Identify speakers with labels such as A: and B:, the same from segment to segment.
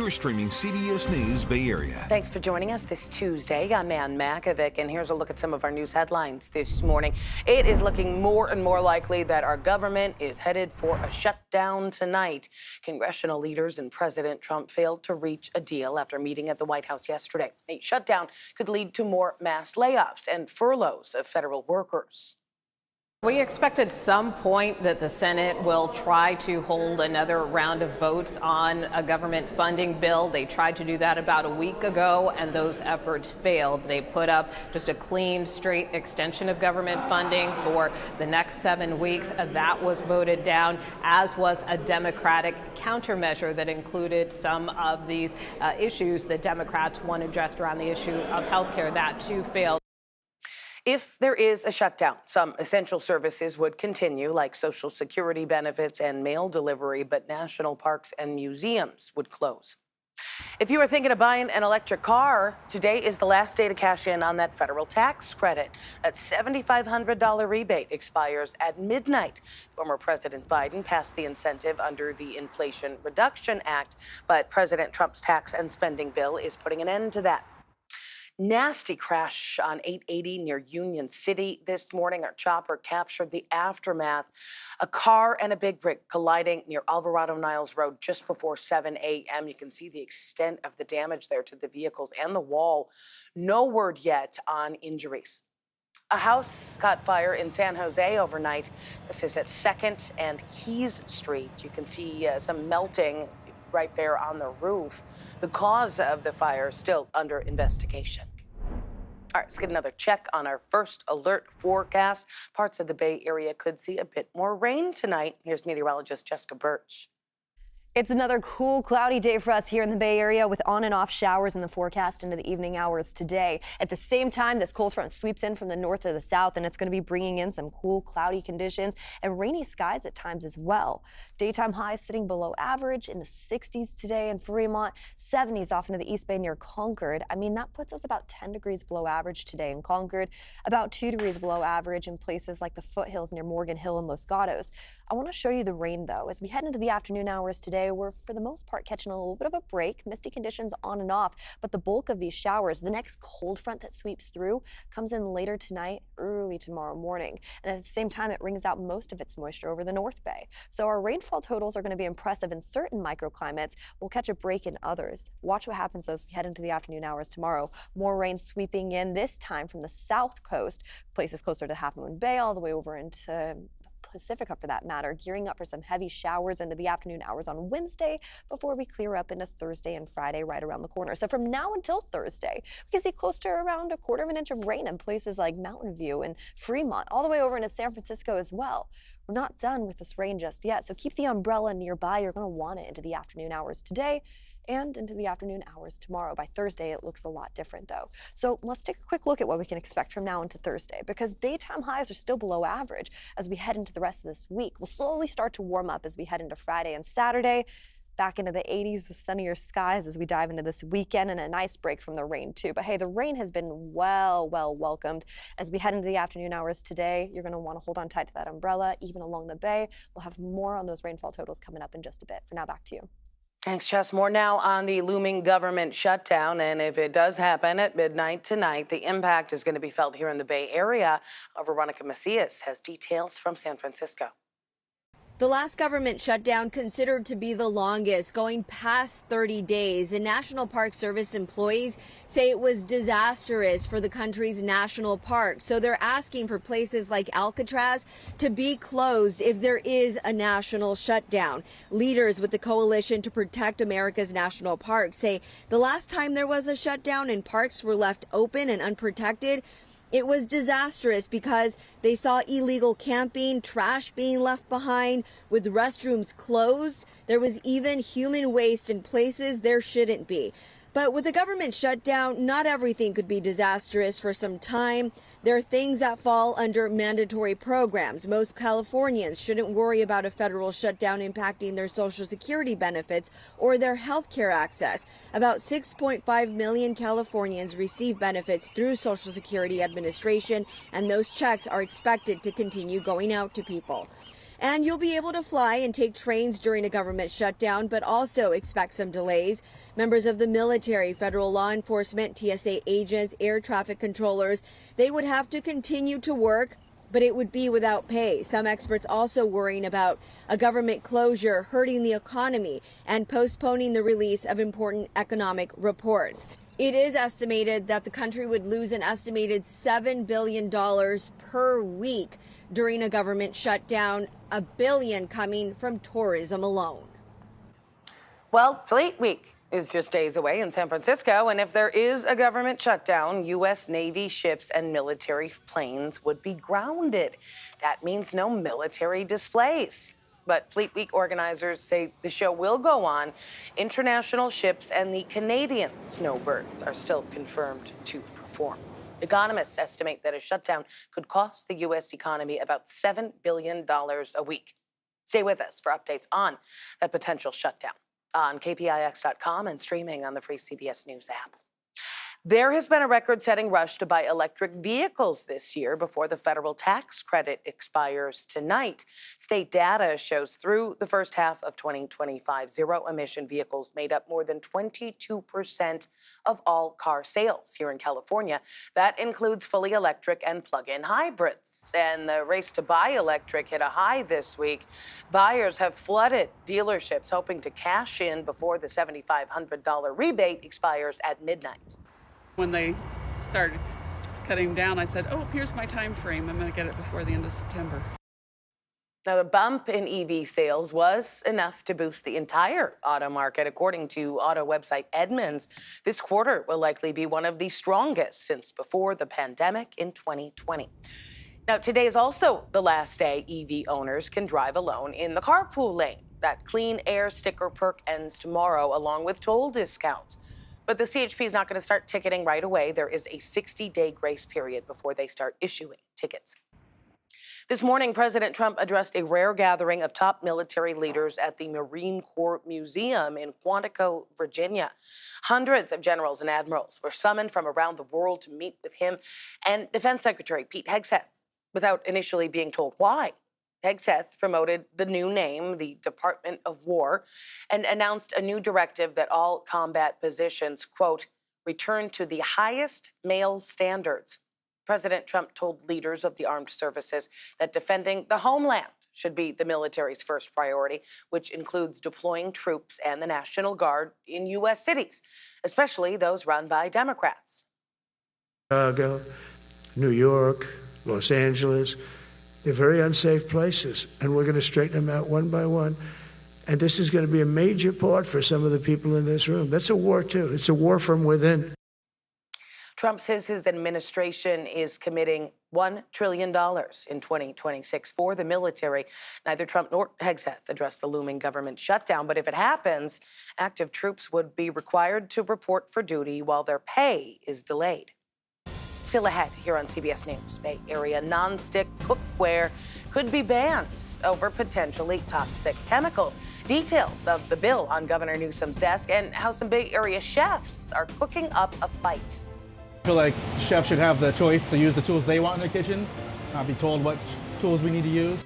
A: You're streaming CBS News Bay Area.
B: Thanks for joining us this Tuesday. I'm Ann Makovic, and here's a look at some of our news headlines this morning. It is looking more and more likely that our government is headed for a shutdown tonight. Congressional leaders and President Trump failed to reach a deal after meeting at the White House yesterday. A shutdown could lead to more mass layoffs and furloughs of federal workers.
C: We expect at some point that the Senate will try to hold another round of votes on a government funding bill. They tried to do that about a week ago, and those efforts failed. They put up just a clean, straight extension of government funding for the next 7 weeks. That was voted down, as was a Democratic countermeasure that included some of these issues that Democrats want addressed around the issue of health care. That, too, failed.
B: If there is a shutdown, some essential services would continue, like Social Security benefits and mail delivery, but national parks and museums would close. If you are thinking of buying an electric car, today is the last day to cash in on that federal tax credit. That $7,500 rebate expires at midnight. Former President Biden passed the incentive under the Inflation Reduction Act, but President Trump's tax and spending bill is putting an end to that. Nasty crash on 880 near Union City this morning. Our chopper captured the aftermath. A car and a big rig colliding near Alvarado Niles Road just before 7 a.m. You can see the extent of the damage there to the vehicles and the wall. No word yet on injuries. A house caught fire in San Jose overnight. This is at 2nd and Keys Street. You can see some melting right there on the roof. The cause of the fire is still under investigation. All right, let's get another check on our first alert forecast. Parts of the Bay Area could see a bit more rain tonight. Here's meteorologist Jessica Birch.
D: It's another cool, cloudy day for us here in the Bay Area with on and off showers in the forecast into the evening hours today. At the same time, this cold front sweeps in from the north to the south, and it's going to be bringing in some cool, cloudy conditions and rainy skies at times as well. Daytime highs sitting below average in the 60s today in Fremont, 70s off into the East Bay near Concord. I mean, that puts us about 10 degrees below average today in Concord, about 2 degrees below average in places like the foothills near Morgan Hill and Los Gatos. I want to show you the rain, though. As we head into the afternoon hours today, we're for the most part catching a little bit of a break. Misty conditions on and off, but the bulk of these showers, the next cold front that sweeps through, comes in later tonight, early tomorrow morning. And at the same time, it wrings out most of its moisture over the North Bay. So our rainfall totals are going to be impressive in certain microclimates. We'll catch a break in others. Watch what happens as we head into the afternoon hours tomorrow. More rain sweeping in, this time from the south coast, places closer to Half Moon Bay, all the way over into Pacifica for that matter, gearing up for some heavy showers into the afternoon hours on Wednesday before we clear up into Thursday and Friday right around the corner. So from now until Thursday, we can see close to around 1/4 inch of rain in places like Mountain View and Fremont, all the way over into San Francisco as well. We're not done with this rain just yet, so keep the umbrella nearby. You're going to want it into the afternoon hours today and into the afternoon hours tomorrow. By Thursday, it looks a lot different, though. So let's take a quick look at what we can expect from now into Thursday, because daytime highs are still below average as we head into the rest of this week. We'll slowly start to warm up as we head into Friday and Saturday, back into the 80s with sunnier skies as we dive into this weekend, and a nice break from the rain, too. But hey, the rain has been well welcomed. As we head into the afternoon hours today, you're going to want to hold on tight to that umbrella, even along the bay. We'll have more on those rainfall totals coming up in just a bit. For now, back to you.
B: Thanks, Jess. More now on the looming government shutdown. And if it does happen at midnight tonight, the impact is going to be felt here in the Bay Area. Veronica Macias has details from San Francisco.
E: The last government shutdown considered to be the longest, going past 30 days, and National Park Service employees say it was disastrous for the country's national parks. So they're asking for places like Alcatraz to be closed if there is a national shutdown. Leaders with the Coalition to Protect America's National Parks say the last time there was a shutdown and parks were left open and unprotected, it was disastrous because they saw illegal camping, trash being left behind, with restrooms closed. There was even human waste in places there shouldn't be. But with the government shutdown, not everything could be disastrous for some time. There are things that fall under mandatory programs. Most Californians shouldn't worry about a federal shutdown impacting their Social Security benefits or their health care access. About 6.5 million Californians receive benefits through Social Security Administration, and those checks are expected to continue going out to people. And you'll be able to fly and take trains during a government shutdown, but also expect some delays. Members of the military, federal law enforcement, TSA agents, air traffic controllers, they would have to continue to work, but it would be without pay. Some experts also worrying about a government closure hurting the economy and postponing the release of important economic reports. It is estimated that the country would lose an estimated $7 billion per week during a government shutdown, $1 billion coming from tourism alone.
B: Well, Fleet Week is just days away in San Francisco, and if there is a government shutdown, U.S. Navy ships and military planes would be grounded. That means no military displays. But Fleet Week organizers say the show will go on. International ships and the Canadian snowbirds are still confirmed to perform. Economists estimate that a shutdown could cost the U.S. economy about $7 billion a week. Stay with us for updates on that potential shutdown on kpix.com and streaming on the free CBS News app. There has been a record-setting rush to buy electric vehicles this year before the federal tax credit expires tonight. State data shows through the first half of 2025, zero-emission vehicles made up more than 22% of all car sales here in California. That includes fully electric and plug-in hybrids. And the race to buy electric hit a high this week. Buyers have flooded dealerships hoping to cash in before the $7,500 rebate expires at midnight.
F: When they started cutting down, I said, oh, here's my time frame. I'm going to get it before the end of September.
B: Now, the bump in EV sales was enough to boost the entire auto market. According to auto website Edmunds, this quarter will likely be one of the strongest since before the pandemic in 2020. Now, today is also the last day EV owners can drive alone in the carpool lane. That clean air sticker perk ends tomorrow, along with toll discounts. But the CHP is not going to start ticketing right away. There is a 60-day grace period before they start issuing tickets. This morning, President Trump addressed a rare gathering of top military leaders at the Marine Corps Museum in Quantico, Virginia. Hundreds of generals and admirals were summoned from around the world to meet with him and Defense Secretary Pete Hegseth, without initially being told why. Hegseth promoted the new name, the Department of War, and announced a new directive that all combat positions, quote, return to the highest male standards. President Trump told leaders of the armed services that defending the homeland should be the military's first priority, which includes deploying troops and the National Guard in U.S. cities, especially those run by Democrats.
G: Chicago, New York, Los Angeles. They're very unsafe places, and we're going to straighten them out one by one. And this is going to be a major part for some of the people in this room. That's a war, too. It's a war from within.
B: Trump says his administration is committing $1 trillion in 2026 for the military. Neither Trump nor Hegseth addressed the looming government shutdown, but if it happens, active troops would be required to report for duty while their pay is delayed. Still ahead here on CBS News Bay Area, nonstick cookware could be banned over potentially toxic chemicals. Details of the bill on Governor Newsom's desk and how some Bay Area chefs are cooking up a fight.
H: I feel like chefs should have the choice to use the tools they want in their kitchen, not be told what tools we need to use.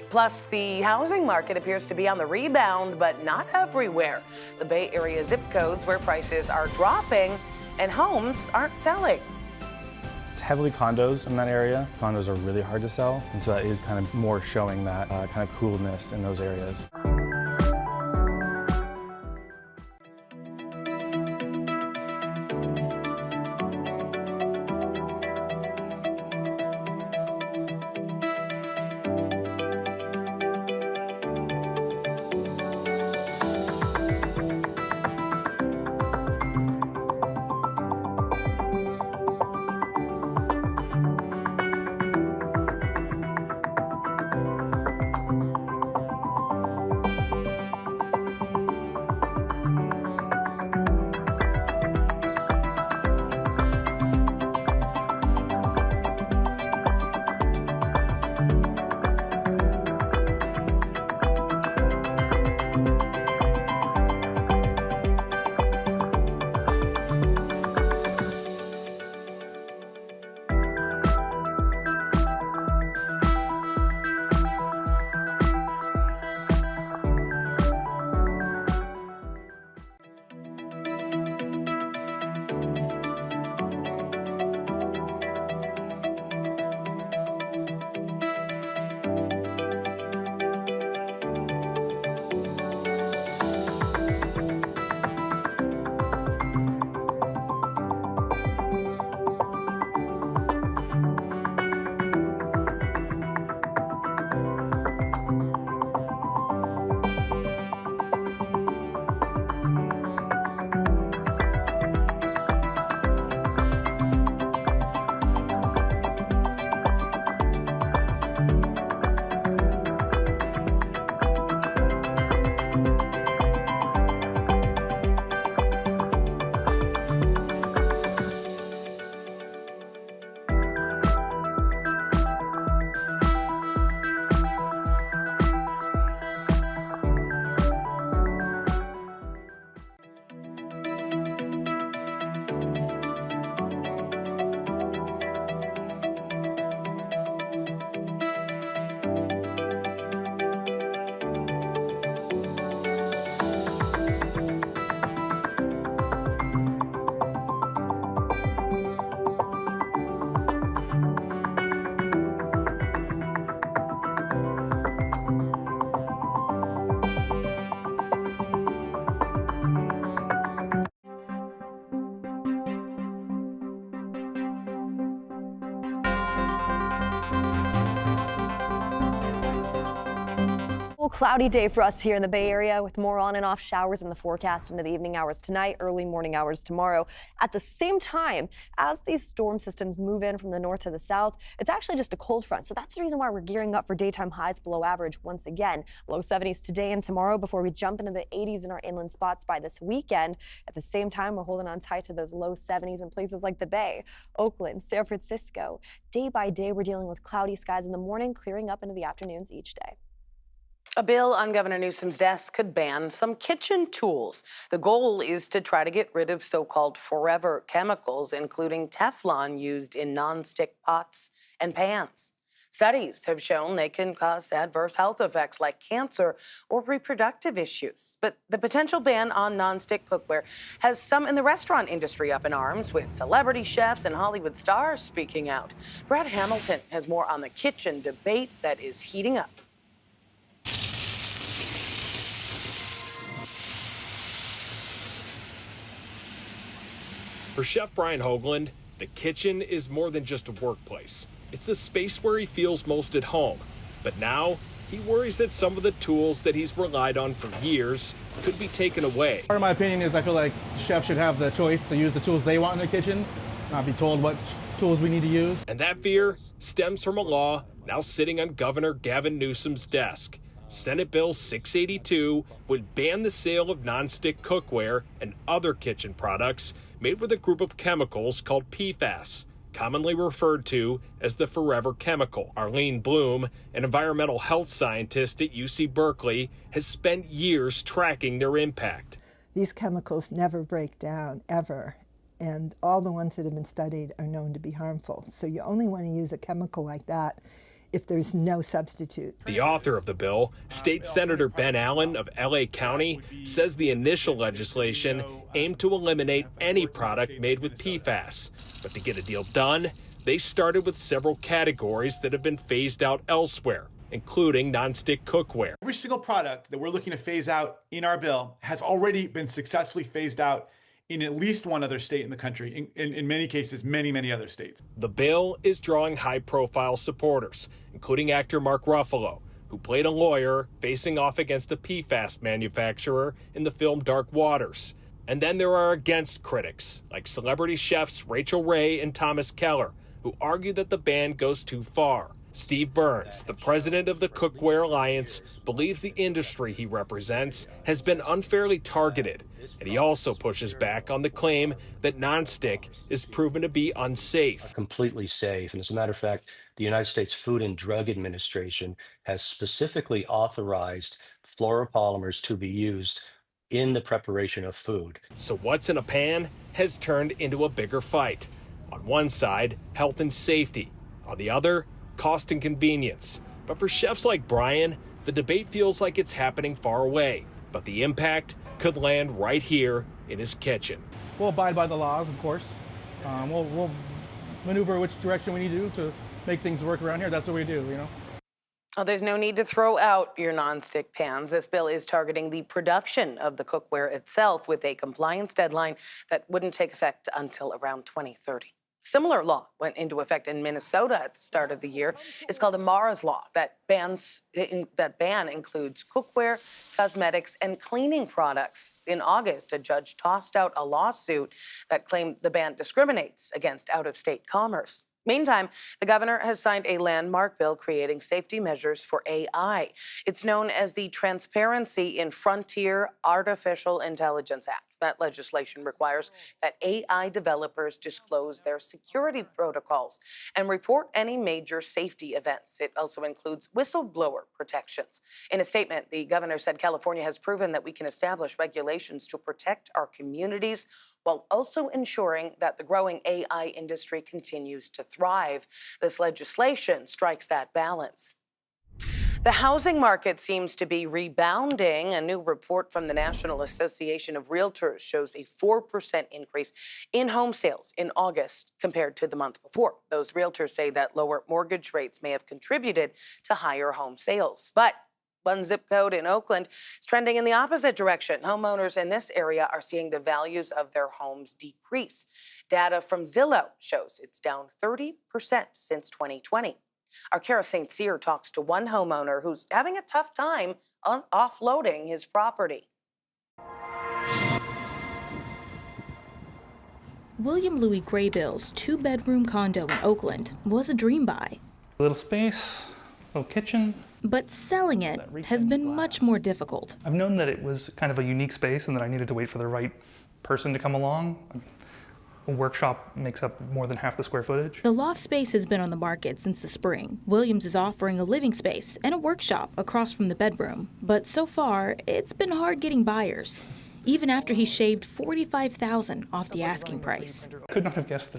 B: Plus, the housing market appears to be on the rebound, but not everywhere. The Bay Area zip codes where prices are dropping and homes aren't selling.
I: It's heavily condos in that area. Condos are really hard to sell, and so that is kind of more showing that kind of coolness in those areas.
D: Cloudy day for us here in the Bay Area with more on and off showers in the forecast into the evening hours tonight, early morning hours tomorrow. At the same time, as these storm systems move in from the north to the south, it's actually just a cold front. So that's the reason why we're gearing up for daytime highs below average once again. Low 70s today and tomorrow before we jump into the 80s in our inland spots by this weekend. At the same time, we're holding on tight to those low 70s in places like the Bay, Oakland, San Francisco. Day by day, we're dealing with cloudy skies in the morning, clearing up into the afternoons each day.
B: A bill on Governor Newsom's desk could ban some kitchen tools. The goal is to try to get rid of so-called forever chemicals, including Teflon used in nonstick pots and pans. Studies have shown they can cause adverse health effects like cancer or reproductive issues. But the potential ban on nonstick cookware has some in the restaurant industry up in arms, with celebrity chefs and Hollywood stars speaking out. Brad Hamilton has more on the kitchen debate that is heating up.
J: For Chef Brian Hoagland, the kitchen is more than just a workplace. It's the space where he feels most at home. But now, he worries that some of the tools that he's relied on for years could be taken away.
H: Part of my opinion is I feel like chefs should have the choice to use the tools they want in the kitchen, not be told what tools we need to use.
J: And that fear stems from a law now sitting on Governor Gavin Newsom's desk. Senate Bill 682 would ban the sale of nonstick cookware and other kitchen products made with a group of chemicals called PFAS, commonly referred to as the forever chemical. Arlene Bloom, an environmental health scientist at UC Berkeley, has spent years tracking their impact.
K: These chemicals never break down, ever, and all the ones that have been studied are known to be harmful. So you only want to use a chemical like that if there's no substitute.
J: The author of the bill, State Senator Ben Allen of LA County, says the initial legislation aimed to eliminate any product made with PFAS. But to get a deal done, they started with several categories that have been phased out elsewhere, including nonstick cookware.
L: Every single product that we're looking to phase out in our bill has already been successfully phased out in at least one other state in the country, in many cases, many other states.
J: The bill is drawing high-profile supporters, including actor Mark Ruffalo, who played a lawyer facing off against a PFAS manufacturer in the film Dark Waters. And then there are against critics, like celebrity chefs Rachel Ray and Thomas Keller, who argue that the ban goes too far. Steve Burns, the president of the Cookware Alliance, believes the industry he represents has been unfairly targeted, and he also pushes back on the claim that nonstick is proven to be unsafe.
M: Completely safe, and as a matter of fact, the United States Food and Drug Administration has specifically authorized fluoropolymers to be used in the preparation of food.
J: So what's in a pan has turned into a bigger fight. On one side, health and safety. On the other, cost and convenience. But for chefs like Brian, the debate feels like it's happening far away, but the impact could land right here in his kitchen.
H: We'll abide by the laws, of course. We'll maneuver which direction we need to make things work around here. That's what we do, you know.
B: Oh, there's no need to throw out your nonstick pans. This bill is targeting the production of the cookware itself with a compliance deadline that wouldn't take effect until around 2030. Similar law went into effect in Minnesota at the start of the year. It's called Amara's Law. That ban includes cookware, cosmetics, and cleaning products. In August, a judge tossed out a lawsuit that claimed the ban discriminates against out-of-state commerce. Meantime, the governor has signed a landmark bill creating safety measures for AI. It's known as the Transparency in Frontier Artificial Intelligence Act. That legislation requires that AI developers disclose their security protocols and report any major safety events. It also includes whistleblower protections. In a statement, the governor said California has proven that we can establish regulations to protect our communities while also ensuring that the growing AI industry continues to thrive. This legislation strikes that balance. The housing market seems to be rebounding. A new report from the National Association of Realtors shows a 4% increase in home sales in August compared to the month before. Those realtors say that lower mortgage rates may have contributed to higher home sales. But one zip code in Oakland is trending in the opposite direction. Homeowners in this area are seeing the values of their homes decrease. Data from Zillow shows it's down 30% since 2020. Our Kara St. Cyr talks to one homeowner who's having a tough time offloading his property.
N: William Louis Graybill's two-bedroom condo in Oakland was a dream buy.
I: A little space, a little kitchen.
N: But selling it has been much more difficult.
I: I've known that it was kind of a unique space and that I needed to wait for the right person to come along. A workshop makes up more than half the square footage.
N: The loft space has been on the market since the spring. Williams is offering a living space and a workshop across from the bedroom. But so far, it's been hard getting buyers, even after he shaved $45,000 off the asking price.
I: I could not have guessed that it